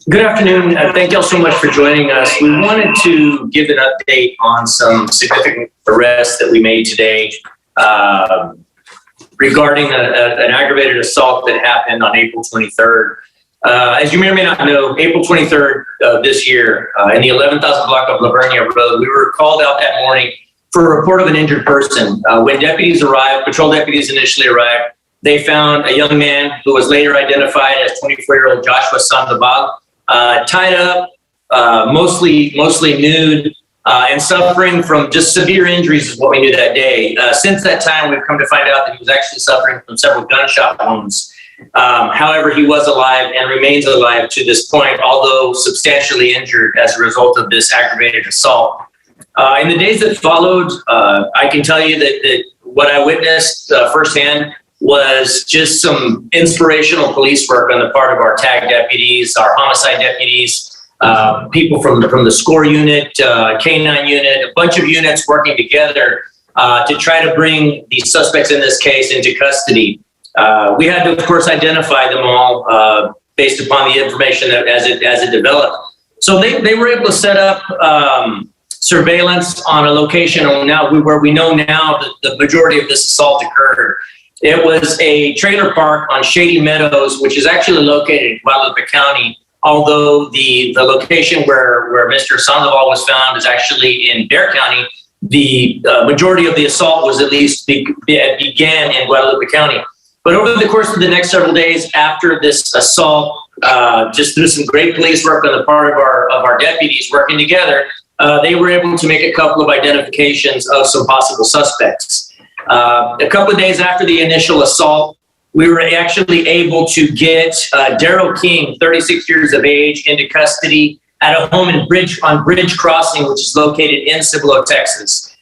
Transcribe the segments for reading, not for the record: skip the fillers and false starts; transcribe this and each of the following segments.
Good afternoon. Thank you all so much for joining us. We wanted to give an update on some significant arrests that we made today regarding an aggravated assault that happened on April 23rd. As you may or may not know, April 23rd of this year, in the 11,000 block of Lavernia Road, we were called out that morning for a report of an injured person. When deputies arrived, patrol deputies initially arrived, they found a young man who was later identified as 24-year-old Joshua Sandoval, tied up, mostly nude, and suffering from just severe injuries is what we knew that day. Since that time, we've come to find out that he was actually suffering from several gunshot wounds. However, he was alive and remains alive to this point, although substantially injured as a result of this aggravated assault. In the days that followed, I can tell you that what I witnessed firsthand was just some inspirational police work on the part of our TAG deputies, our homicide deputies, people from the SCORE unit, K9 unit, a bunch of units working together to try to bring the suspects in this case into custody. We had to, of course, identify them all based upon the information that as it developed. So they were able to set up surveillance on a location now where we know now that the majority of this assault occurred. It was a trailer park on Shady Meadows, which is actually located in Guadalupe County, although the location where Mr. Sandoval was found is actually in Bexar County. The majority of the assault was at least began in Guadalupe County. But over the course of the next several days after this assault, just through some great police work on the part of our deputies working together, they were able to make a couple of identifications of some possible suspects. A couple of days after the initial assault, we were actually able to get Daryl King, 36 years of age, into custody at a home on Bridge Crossing, which is located in Cibolo, Texas.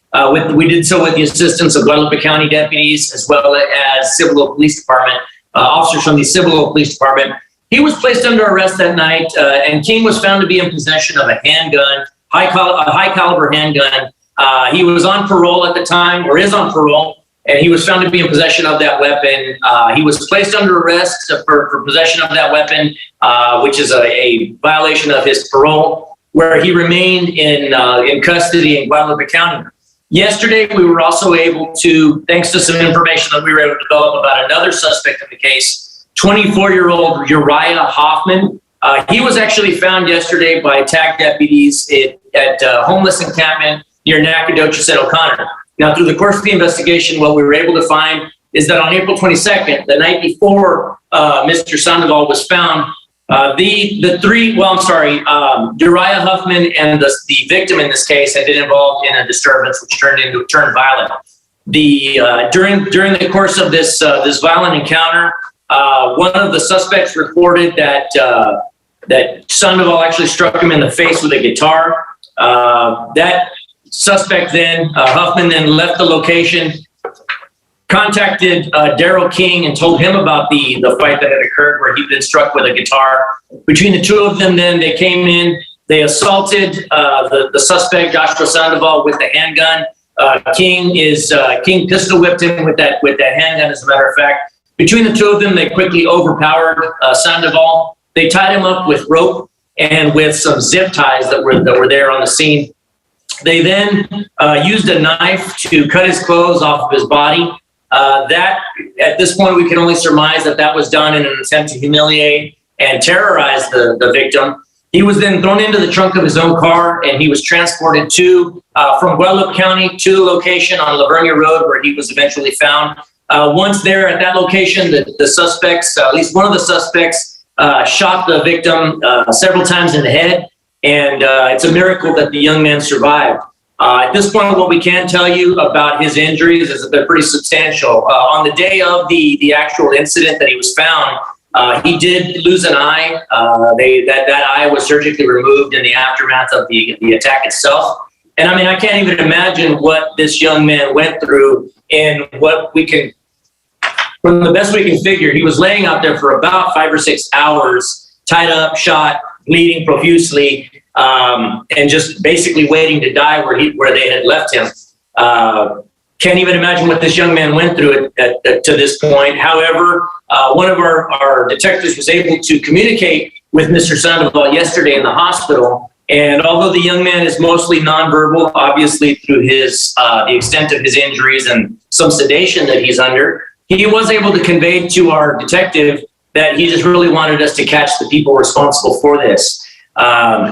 We did so with the assistance of Guadalupe County deputies, as well as Cibolo Police Department, officers from the Cibolo Police Department. He was placed under arrest that night, and King was found to be in possession of a handgun, a high caliber handgun. He was on parole at the time, or is on parole, and he was found to be in possession of that weapon. He was placed under arrest for possession of that weapon, which is a violation of his parole, where he remained in custody in Guadalupe County. Yesterday, we were also able to, thanks to some information that we were able to develop about another suspect in the case, 24-year-old Uriah Hoffman. He was actually found yesterday by TAG deputies at a homeless encampment near Nacogdoches and O'Connor. Now, through the course of the investigation, what we were able to find is that on April 22nd, the night before Mr. Sandoval was found, Uriah Huffman and the victim in this case had been involved in a disturbance which turned violent. During the course of this violent encounter, one of the suspects reported that Sandoval actually struck him in the face with a guitar. That suspect Huffman then left the location, contacted Daryl King and told him about the fight that had occurred where he'd been struck with a guitar. Between the two of them, then they came in, they assaulted the suspect, Joshua Sandoval, with the handgun. King pistol whipped him with that handgun, as a matter of fact. Between the two of them, they quickly overpowered Sandoval. They tied him up with rope and with some zip ties that were there on the scene. They then used a knife to cut his clothes off of his body. That, at this point, we can only surmise that was done in an attempt to humiliate and terrorize the victim. He was then thrown into the trunk of his own car, and he was transported from Guadalupe County to the location on Lavernia Road, where he was eventually found. Once there at that location, the suspects, at least one of the suspects, shot the victim several times in the head. And it's a miracle that the young man survived. At this point, what we can tell you about his injuries is that they're pretty substantial. On the day of the actual incident that he was found, he did lose an eye. That eye was surgically removed in the aftermath of the attack itself. And I mean, I can't even imagine what this young man went through and from the best we can figure, he was laying out there for about 5 or 6 hours, tied up, shot, bleeding profusely, and just basically waiting to die where they had left him. Can't even imagine what this young man went through to this point. However, one of our detectives was able to communicate with Mr. Sandoval yesterday in the hospital. And although the young man is mostly nonverbal, obviously through his the extent of his injuries and some sedation that he's under, he was able to convey to our detective that he just really wanted us to catch the people responsible for this.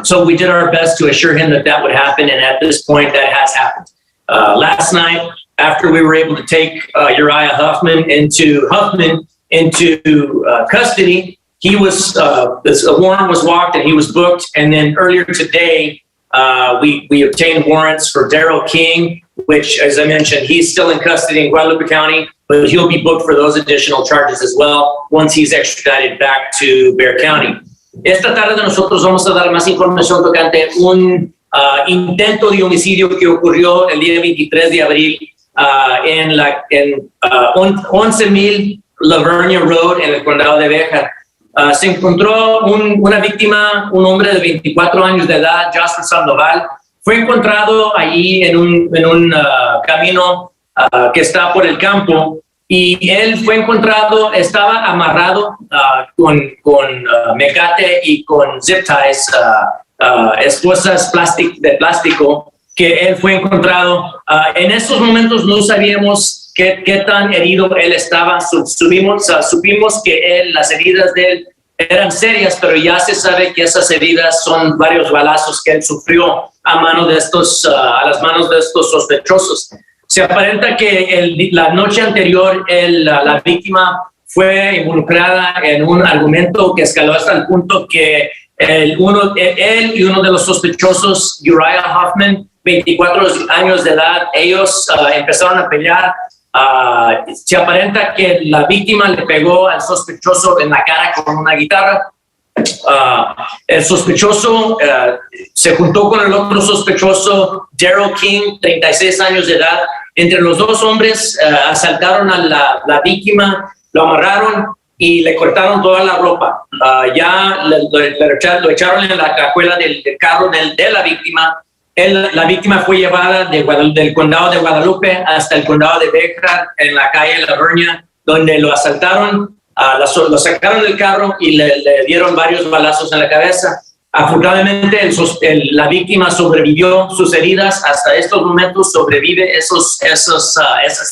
So we did our best to assure him that that would happen, and at this point, that has happened. Last night, after we were able to take Uriah Huffman into custody, he was a warrant was walked and he was booked. And then earlier today, we obtained warrants for Daryl King, which, as I mentioned, he's still in custody in Guadalupe County, but he'll be booked for those additional charges as well once he's extradited back to Bexar County. Esta tarde nosotros vamos a dar más información tocante un intento de homicidio que ocurrió el día 23 de abril en 11,000 Lavernia Road en el condado de Bexar. Se encontró una víctima, un hombre de 24 años de edad, Jasper Sandoval. Fue encontrado allí en un camino que está por el campo, y él fue encontrado, estaba amarrado con mecate y con zip ties, esposas de plástico, que él fue encontrado. En esos momentos no sabíamos qué tan herido él estaba. Supimos que las heridas de él eran serias, pero ya se sabe que esas heridas son varios balazos que él sufrió a las manos de estos sospechosos. Se aparenta que la noche anterior la víctima fue involucrada en un argumento que escaló hasta el punto que él y uno de los sospechosos, Uriah Huffman, 24 años de edad, ellos empezaron a pelear. Se aparenta que la víctima le pegó al sospechoso en la cara con una guitarra. El sospechoso se juntó con el otro sospechoso, Daryl King, 36 años de edad. Entre los dos hombres asaltaron a la víctima, lo amarraron y le cortaron toda la ropa. Lo echaron en la cajuela del carro de la víctima. La víctima fue llevada del condado de Guadalupe hasta el condado de Bexar, en la calle Lavernia, donde lo asaltaron, lo sacaron del carro y le dieron varios balazos en la cabeza. Afortunadamente, la víctima sobrevivió sus heridas. Hasta estos momentos sobrevive esas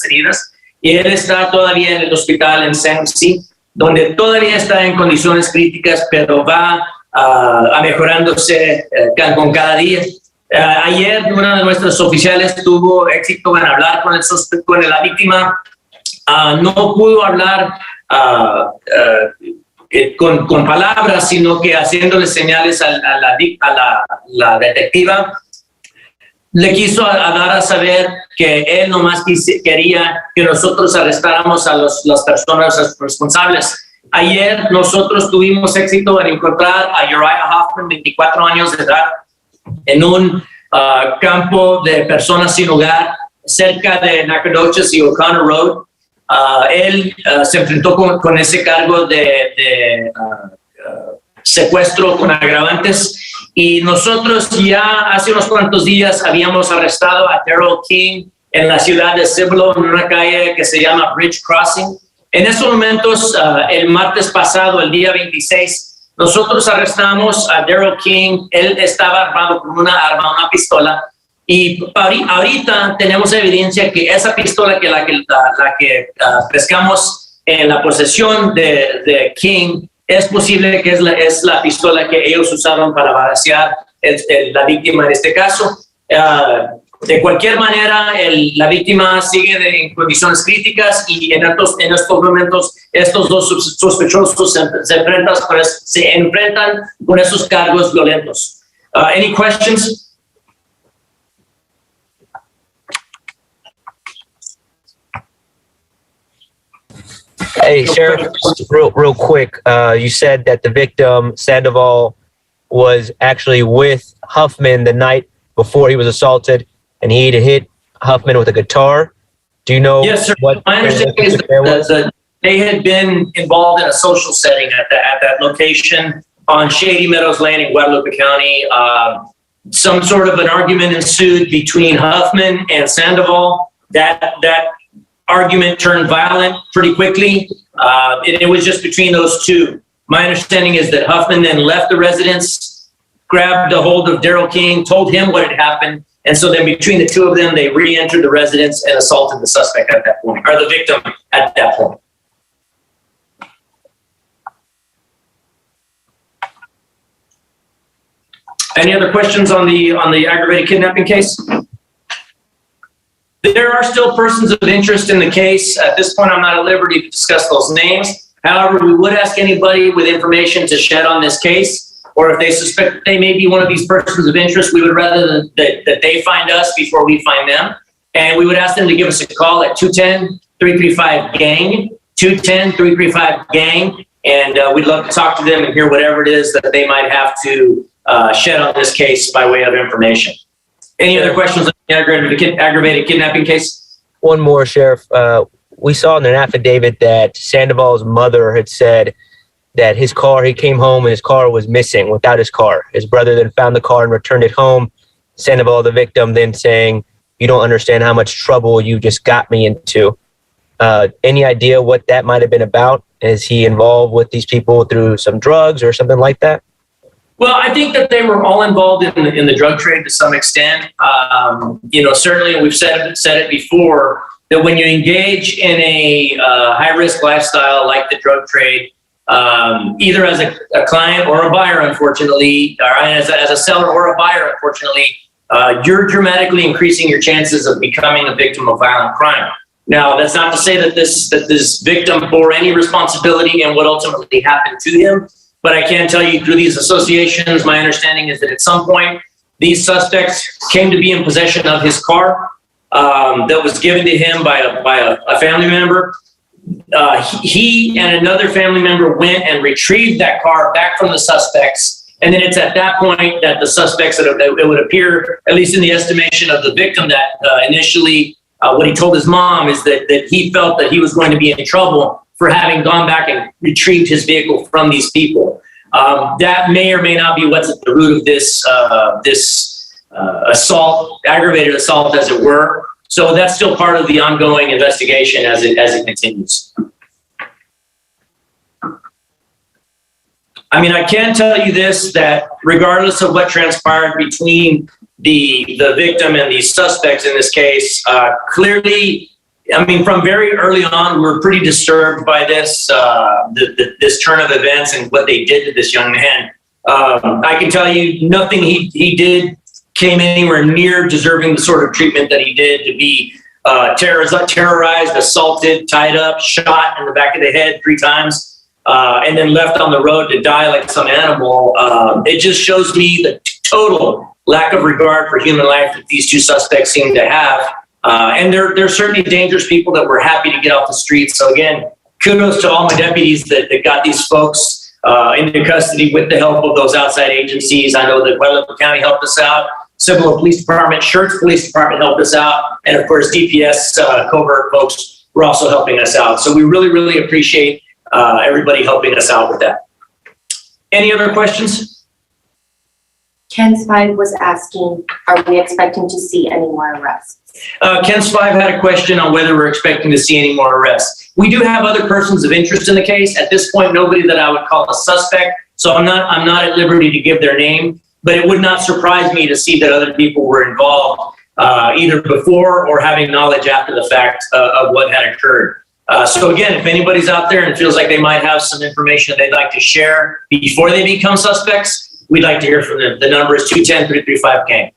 heridas, y él está todavía en el hospital en San José, donde todavía está en condiciones críticas, pero va mejorándose con cada día. Ayer una de nuestras oficiales tuvo éxito en hablar con la víctima. No pudo hablar con palabras, sino que haciéndole señales a la detectiva. Le quiso dar a saber que él nomás quería que nosotros arrestáramos a las personas responsables. Ayer nosotros tuvimos éxito en encontrar a Uriah Huffman, 24 años de edad, en un campo de personas sin hogar cerca de Nacogdoches y O'Connor Road. Él se enfrentó con ese cargo de secuestro con agravantes, y nosotros ya hace unos cuantos días habíamos arrestado a Daryl King en la ciudad de Cibolo, en una calle que se llama Bridge Crossing. En esos momentos, el martes pasado, el día 26, nosotros arrestamos a Daryl King. Él estaba armado con una pistola, y ahorita tenemos evidencia que esa pistola la que pescamos en la posesión de King es posible que es la pistola que ellos usaron para balacear la víctima en este caso. De cualquier manera, la víctima sigue en condiciones críticas, y en estos momentos estos dos sospechosos se enfrentan con esos cargos violentos. Any questions? Hey, Sheriff, real quick. You said that the victim, Sandoval, was actually with Huffman the night before he was assaulted, and he hit Huffman with a guitar. Do you know? Yes, sir. What my understanding is that they had been involved in a social setting at that location on Shady Meadows Lane in Guadalupe County. Some sort of an argument ensued between Huffman and Sandoval. That argument turned violent pretty quickly. It was just between those two. My understanding is that Huffman then left the residence, grabbed a hold of Daryl King, told him what had happened. And so then between the two of them, they re-entered the residence and assaulted the suspect at that point, or the victim at that point. Any other questions on the aggravated kidnapping case? There are still persons of interest in the case. At this point, I'm not at liberty to discuss those names. However, we would ask anybody with information to shed on this case, or if they suspect they may be one of these persons of interest, we would rather that they find us before we find them. And we would ask them to give us a call at 210-335-GANG, 210-335-GANG, and we'd love to talk to them and hear whatever it is that they might have to shed on this case by way of information. Any other questions on the aggravated kidnapping case? One more, Sheriff. We saw in an affidavit that Sandoval's mother had said that he came home and his car was missing without his car. His brother then found the car and returned it home. Sandoval, the victim, then saying, "You don't understand how much trouble you just got me into." Any idea what that might have been about? Is he involved with these people through some drugs or something like that? Well, I think that they were all involved in the drug trade to some extent. Certainly we've said it before, that when you engage in a high-risk lifestyle like the drug trade, either as a client or a buyer, unfortunately, or as a seller or a buyer, unfortunately, you're dramatically increasing your chances of becoming a victim of violent crime. Now, that's not to say that this victim bore any responsibility in what ultimately happened to him. But I can tell you through these associations, my understanding is that at some point, these suspects came to be in possession of his car that was given to him by a family member. He and another family member went and retrieved that car back from the suspects. And then it's at that point that the suspects, it would appear, at least in the estimation of the victim, that initially what he told his mom is that he felt that he was going to be in trouble for having gone back and retrieved his vehicle from these people. That may or may not be what's at the root of this assault, aggravated assault, as it were. So that's still part of the ongoing investigation as it continues. I mean, I can tell you this, that regardless of what transpired between the victim and the suspects in this case, clearly, I mean, from very early on, we were pretty disturbed by this turn of events and what they did to this young man. I can tell you nothing he did came anywhere near deserving the sort of treatment that he did, to be terrorized, assaulted, tied up, shot in the back of the head 3 times, and then left on the road to die like some animal. It just shows me the total lack of regard for human life that these 2 suspects seem to have. And they're certainly dangerous people that we're happy to get off the streets. So again, kudos to all my deputies that got these folks into custody with the help of those outside agencies. I know that Guadalupe County helped us out. Civil Police Department, Schertz Police Department helped us out. And of course, DPS covert folks were also helping us out. So we really, really appreciate everybody helping us out with that. Any other questions? Ken's 5 was asking, are we expecting to see any more arrests? Ken's 5 had a question on whether we're expecting to see any more arrests. We do have other persons of interest in the case. At this point, nobody that I would call a suspect. So I'm not at liberty to give their name, but it would not surprise me to see that other people were involved either before or having knowledge after the fact of what had occurred. So again, if anybody's out there and feels like they might have some information they'd like to share before they become suspects, we'd like to hear from them. The number is 210-335-GANG.